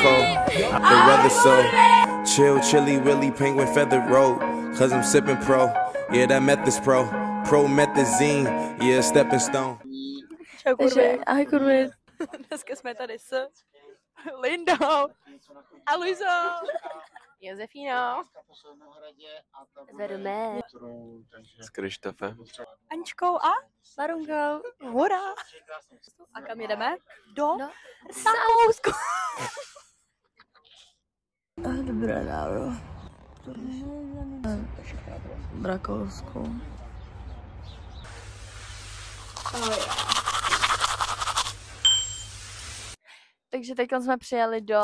cold. The weather so chill, chilly, willy, penguin feathered road. Cause I'm sipping pro. Yeah, that meth is pro. Promethazine, yeah, stepping stone. Čau kurvy. Ahoj kurvy. Dneska jsme tady s Lindou a Luizou. Josefínou. Zvedeme. S Krištofem. Aničkou a Marunkou. Hurá. A kam jedeme? Do Sakousku. Dobré ráno. V Rakousku. Takže teď jsme přijeli do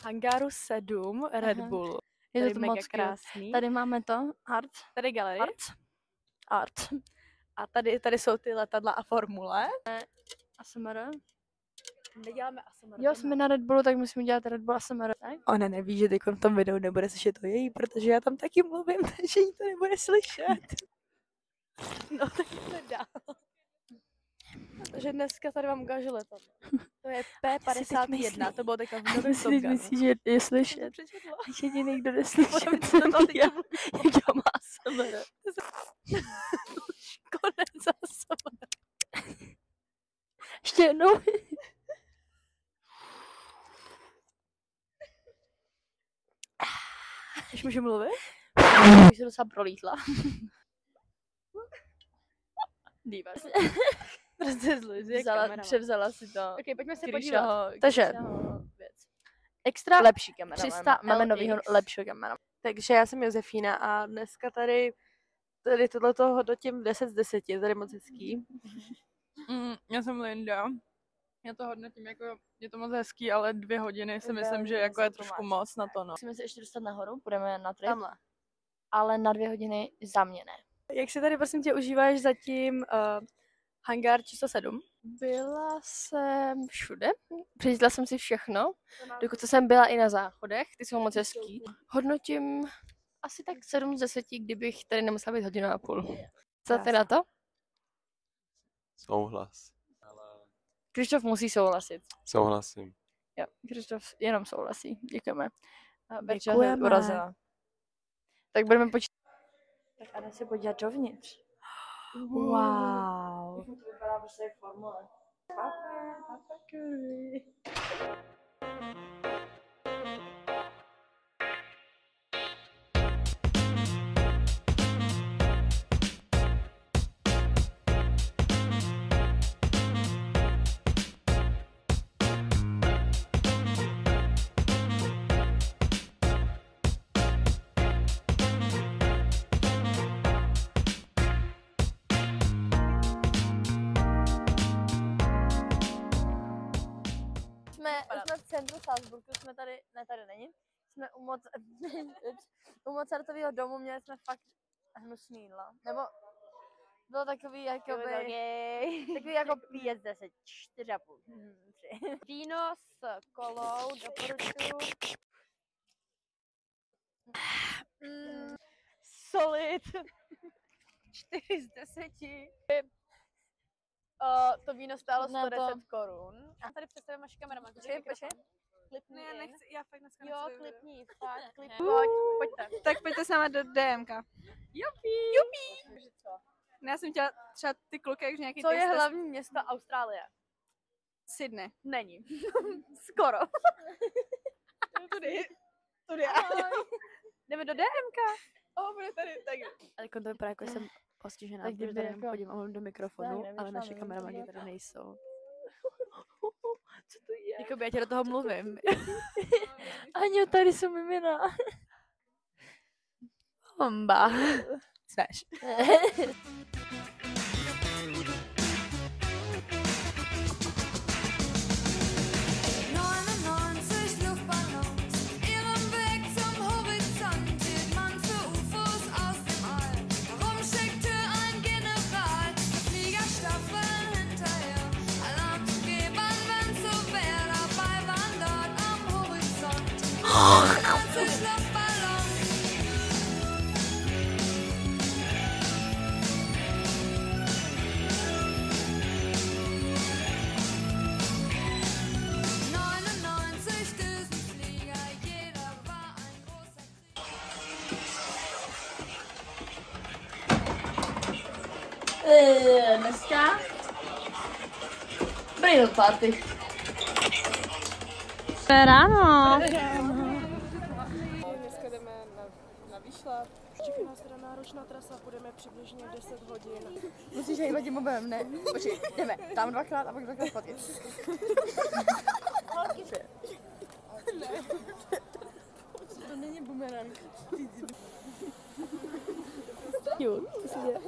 hangáru 7 Red Bull. Je to moc krásný. Tady máme to, Art. Tady galerie. Art. A tady jsou ty letadla a formule. ASMR. Neděláme ASMR. Jo, jsme na Red Bullu, tak musíme dělat Red Bull ASMR. Ona neví, že teď v tom videu nebude slyšet to její, protože já tam taky mluvím, takže jí to nebude slyšet. No tak to dál. Takže dneska tady vám ukážu letadlo. To je P51, to bylo teďka v novém Top Gunu. Myslíš, že je slyšet? Jediný, kdo neslyšet, jsem já. Jak já má ASMR. Konec ASMR. Ještě jednou. Už můžu mluvit? Už se docela prolítla. Díváš. Prostě zluzí převzala si to. Ok, pojďme se podívat. Takže, extra lepší kamera. 300 máme novýho lepšího kamera. Takže já jsem Josefína a dneska tady tohleto hodnotím 10 z 10, je tady moc hezký. Já jsem Linda. Já to hodnotím jako, je to moc hezký, ale 2 hodiny si myslím, že jako je trošku moc na to, no. Musíme se ještě dostat nahoru, půjdeme na trip. Tamhle. Ale na 2 hodiny za mě ne. Jak si tady prosím tě užíváš zatím hangár číslo 7? Byla jsem všude, přečetla jsem si všechno, dokud jsem byla i na záchodech, ty jsou moc hezký. Hodnotím asi tak 7 z 10, kdybych tady nemusela být 1,5 hodiny. Co teda to? Souhlas. Krištof musí souhlasit. Souhlasím. Jo, Krištof jenom souhlasí, děkujeme. Berča se urazila. Tak budeme počítat. Tak a jde se podívat dovnitř. Wow. To vypadá prostě jak formule. Papa kurvy. Jsme v centru Salzburgu, jsme tady, ne tady není, jsme u Mozartového domu, měli jsme fakt hnusný jídla, nebo bylo takový jakoby, takový jako 5 z 10, 4,5, 3. Víno s kolou, doporučuju. Solid, 4 z 10. To víno stálo 110 korun. A tady představím naši kameraman. Počkej. Klipni. Ne, nechci, já fakt dneska jo, nechci. klipni, fakt, klipni. Pojďte. Tak pojďte s náma do DMK. Jupi. Ne, já jsem chtěla třeba ty kluky, jak nějaký co je hlavní město Austrálie? Sydney. Není. Skoro. Tudy. Jdeme do DMK. Bude tady, tak. Ale to vypadá, jako jsem postižená, protože tady jako podívám do mikrofonu, ale naše kameramani tady nejsou. Co to je? Jakoby já tě do toho mluvím. Aňo, tady jsou mimina. Homba. Smash. Dneska Bridal party. Ráno. Dneska jdeme na výšlap. Čeká nás teda náročná trasa, půjdeme přibližně 10 hodin. Musíš hejbat tím mobilem, ne? Počkej, jdeme tam dvakrát a pak dvakrát zpátky. Ne. To není bumerang. Jo, to si dělá.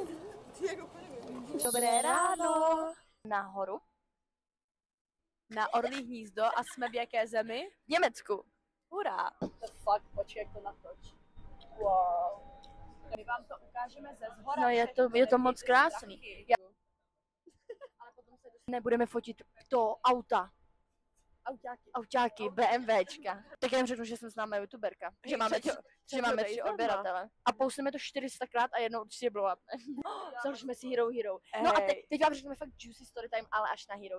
Dobré ráno. Nahoru. Na Orlí hnízdo a jsme v jaké zemi? V Německu. Hurá. To fakt, počkej, jak to natoč. Wow. My vám to ukážeme ze zhora. No je to moc krásný. Ale potom se nebudeme fotit to auta. Autáky, BMWčka. Tak já jim řeknu, že jsem známá youtuberka. Že máme 3 odběratele. A poustneme to 400krát a jednou určitě blow up. Založíme si Hero. No a teď vám řekneme fakt juicy story time, ale až na Hero.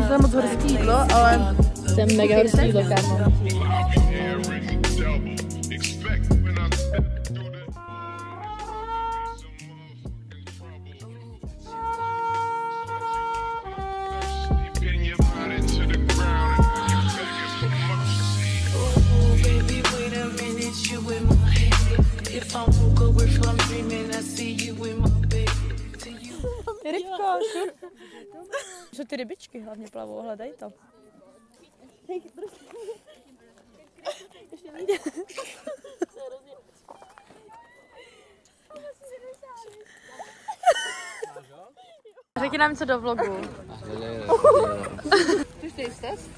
To je moc horský jídlo, ale jsem mega horský jídlo, kámo. Rybka, co ty rybičky hlavně plavou, hledej to. Řekni nám co do vlogu. Chceš ty test?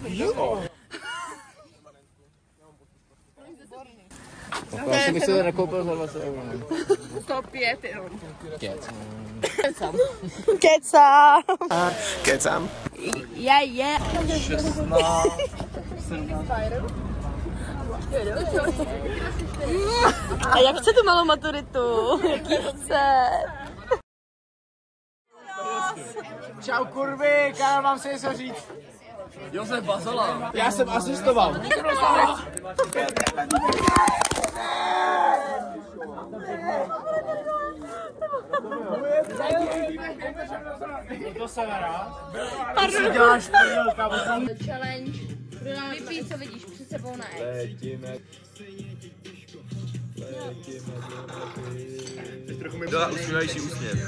Jo. Já jsem si to nekoupil za 20 €. 105 €. Kecám. Je. 16. A jak chce tu malou maturitu? Jaký chce? Čau kurvy, Karel, vám se něco říct. Josef Bazola. Já jsem asistoval. To se nedá. Pardon. Děláš Challenge. Vypij, co vidíš před sebou na ex. Letíme. Teď trochu mi dala usmívající úsměv.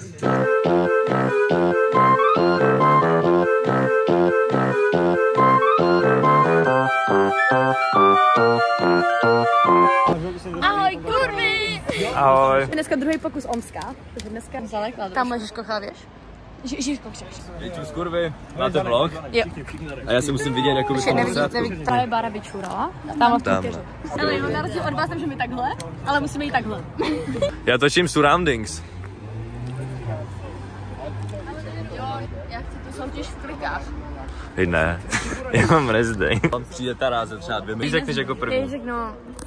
Ahoj, kurvy! Ahoj. Dneska druhý pokus Omska. Takže dneska Tam Žižko chávěš? Žižko křeš. Víte z kurvy, máte vlog? Jo. A já se musím vidět jako by tomu začátku. Právě Bára vyčurala. Tam v Twitteru. Ale jo, na rozdíl od vás můžeme takhle, ale musíme jít takhle. Já točím surroundings. Já chci tu soutěž v klikách. Hej ne, já mám rezdej. Tam přijde Taráze třeba 2 minuty. Řekneš jako první. Já řeknu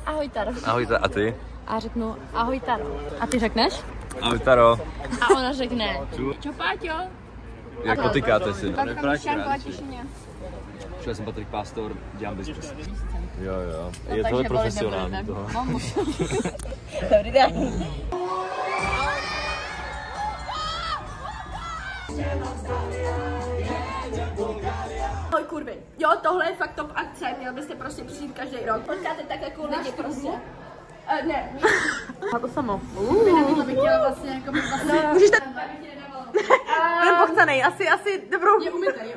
ahoj Taro. Ahoj a ty? A řeknu ahoj Taro. A ty řekneš? Ahoj Taro. A ona řekne čau Páťo. Jak potykáte si? Já jsem Patrik Pástor, dělám business. Jo. Je tohle profesionální toho. Dobrý den. Ahoj kurvy. Jo, tohle je fakt top akce, měl byste prostě přijít každý rok. Potkáte tak jako lidi prostě. Ne. A to samo. To bych chtěla vlastně jako by vlastně... Můžeš tak... Budem pochcenej, asi dobrou... Je umytej.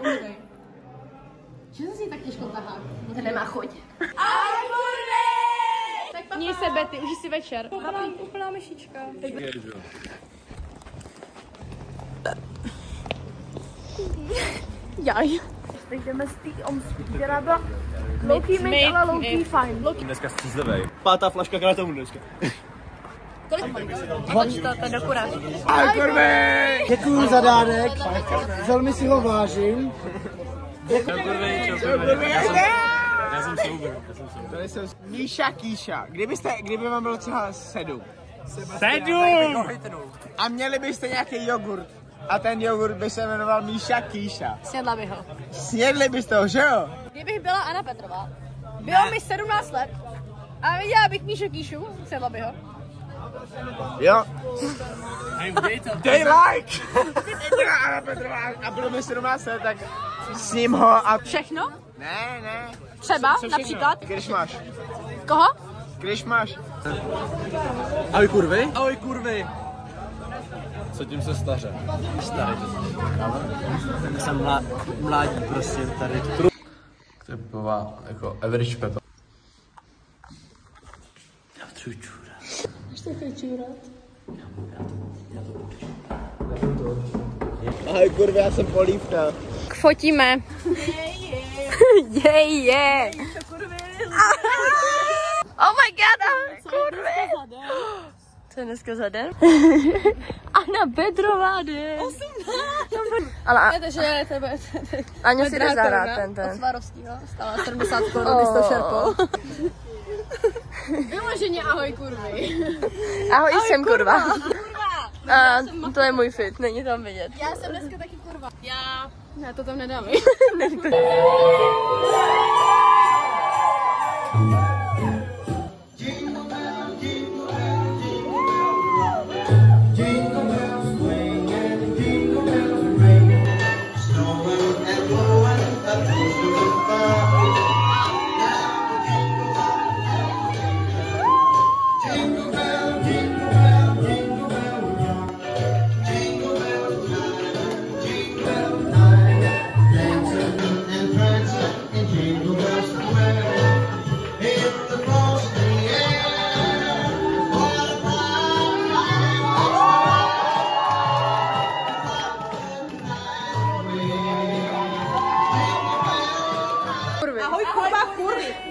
Že se s ní tak těžko tahá? To nemá chuť. Ahoj kurvy! Měj se Betty, užij si večer. Úplná myšička. Jaj. Teď jdeme z té Omsky, která byla low-key mate, ale low-key fine. Dneska střízlivej. 5. flaška kratomu dneska. To do kuráže. Ahoj kurvy! Děkuju za dárek, velmi si ho vážím. Já jsem soubor. Tady jsem Míša Kýša. Kdyby vám bylo třeba 7. 7! A měli byste nějaký jogurt. A ten jogurt by se jmenoval Míša Kýša. Snědla bych ho. Snědli byste ho, že jo? Kdybych byla Anna Petrová, bylo mi 17 let a viděla bych Míšu Kýšu, snědla bych ho. Jo. Dej like! Anna Petrová a bylo mi 17 let, tak s ním ho a... Všechno? Ne. Třeba, například? Když máš. Koho? Když máš. Ahoj kurvy. Ahoj kurvy. Co tím se staře? Starý to jsem mládí prostě tady. To je piva jako average Pepa. Já potřebuji čůrat. Máš takový čůrat? Ahoj kurvy, já jsem Polívka. Fotíme. Je. Oh my god, ahoj kurvy. Co je dneska za den? Anna Petrová den. 18. Ale takže tebe. Aňo si jde zahrát ten. Od Svarovskýho. Stála 70 korun s tou šerpou. Vyloženě ahoj kurvy. Ahoj, jsem kurva. A to je můj fit, není tam vidět. Já jsem dneska taky kurva. Já to tam nedám.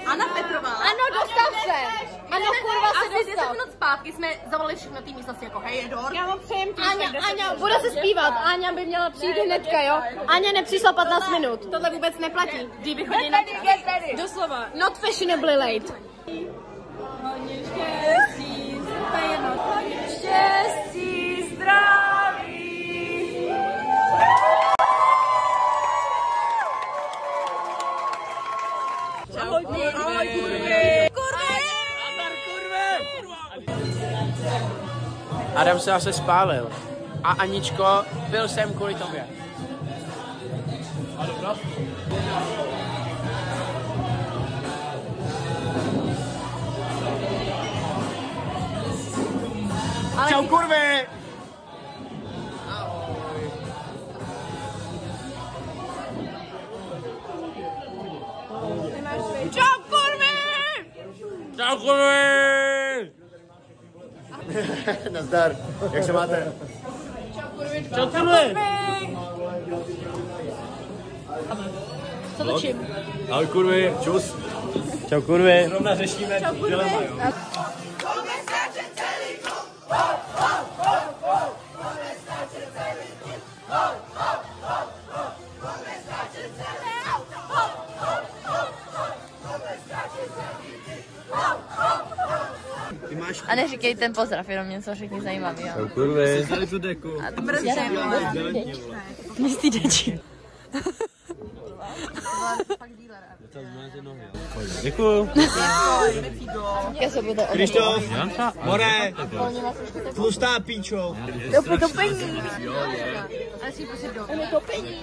Anna Petrová. Ano, dostav se. Ano, kurva se dostav. 10 minut zpátky jsme zavolali všechno tý místnosti jako hej, Edor. Já vám přejem Aňa, bude se zpívat. Aňa by měla přijít hnedka, jo. Aňa nepřišla 15 minut. Tohle vůbec neplatí. Kdyby chodili na čas. Doslova. Not fashionably late. Hodně štěstí, hodně štěstí, zdraví. Ahoj kurvy! Ahoj kurvy! Adam se zase spálil. A Aničko, byl jsem kvůli tobě. Čau kurvy! Čau kurvy! Čau kurvy! Nazdar, jak se máte? Čau kurvy! Čau kurvy! Co točím? Ahoj kurvy, čus. Čau kurvy! Zrovna řešíme dilema, jo. A neříkej ten pozdrav, jenom něco řekni zajímavý. Čau kurvy. Jsi tady tu deku. Nestýdeči. Děkuju. Krištof, more, tlustá píčo. To pení. Ale si prostě do. To pení.